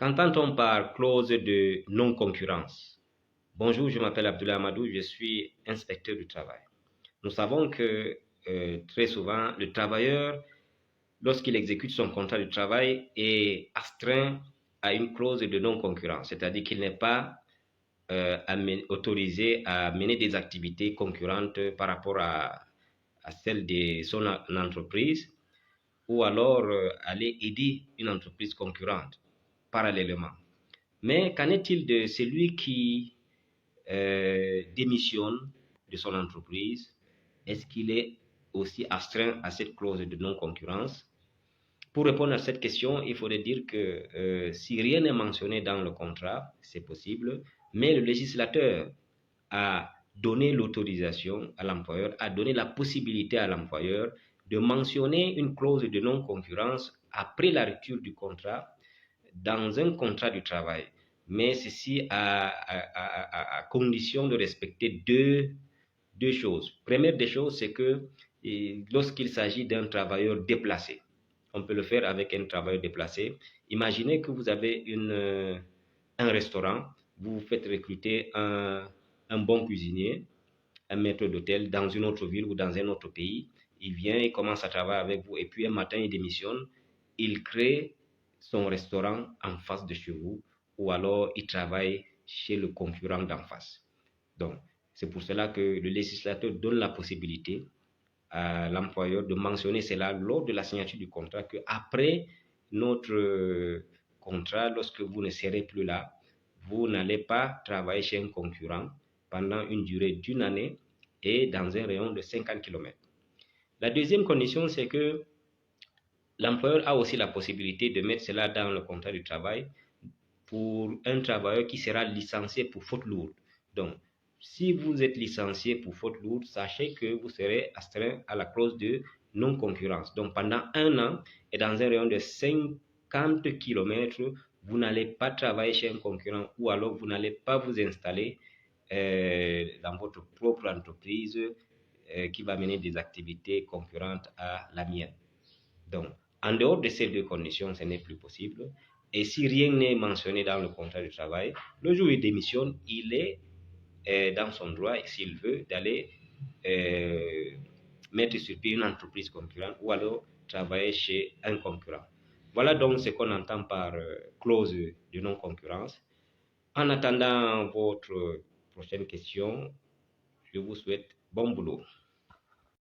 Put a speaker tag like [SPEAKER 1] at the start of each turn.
[SPEAKER 1] Qu'entend-on par clause de non-concurrence? Bonjour, je m'appelle Abdoulaye Amadou, je suis inspecteur du travail. Nous savons que très souvent, le travailleur, lorsqu'il exécute son contrat de travail, est astreint à une clause de non-concurrence, c'est-à-dire qu'il n'est pas autorisé à mener des activités concurrentes par rapport à celles de son entreprise, ou alors aller aider une entreprise concurrente parallèlement. Mais qu'en est-il de celui qui démissionne de son entreprise? Est-ce qu'il est aussi astreint à cette clause de non-concurrence? Pour répondre à cette question, il faudrait dire que si rien n'est mentionné dans le contrat, c'est possible, mais le législateur a donné l'autorisation à l'employeur, a donné la possibilité à l'employeur de mentionner une clause de non-concurrence après la rupture du contrat dans un contrat du travail. Mais ceci à condition de respecter deux choses. Première des choses, c'est que lorsqu'il s'agit d'un travailleur déplacé, on peut le faire avec un travailleur déplacé. Imaginez que vous avez un restaurant, vous faites recruter un bon cuisinier, un maître d'hôtel dans une autre ville ou dans un autre pays. Il vient, il commence à travailler avec vous et puis un matin, il démissionne. Il crée son restaurant en face de chez vous ou alors il travaille chez le concurrent d'en face. Donc, c'est pour cela que le législateur donne la possibilité à l'employeur de mentionner cela lors de la signature du contrat qu'après notre contrat, lorsque vous ne serez plus là, vous n'allez pas travailler chez un concurrent pendant une durée d'une année et dans un rayon de 50 km. La deuxième condition, c'est que l'employeur a aussi la possibilité de mettre cela dans le contrat du travail pour un travailleur qui sera licencié pour faute lourde. Donc, si vous êtes licencié pour faute lourde, sachez que vous serez astreint à la clause de non-concurrence. Donc, pendant un an et dans un rayon de 50 km, vous n'allez pas travailler chez un concurrent ou alors vous n'allez pas vous installer dans votre propre entreprise qui va mener des activités concurrentes à la mienne. Donc, en dehors de ces deux conditions, ce n'est plus possible. Et si rien n'est mentionné dans le contrat de travail, le jour où il démissionne, il est dans son droit, s'il veut, d'aller mettre sur pied une entreprise concurrente ou alors travailler chez un concurrent. Voilà donc ce qu'on entend par clause de non-concurrence. En attendant votre prochaine question, je vous souhaite bon boulot.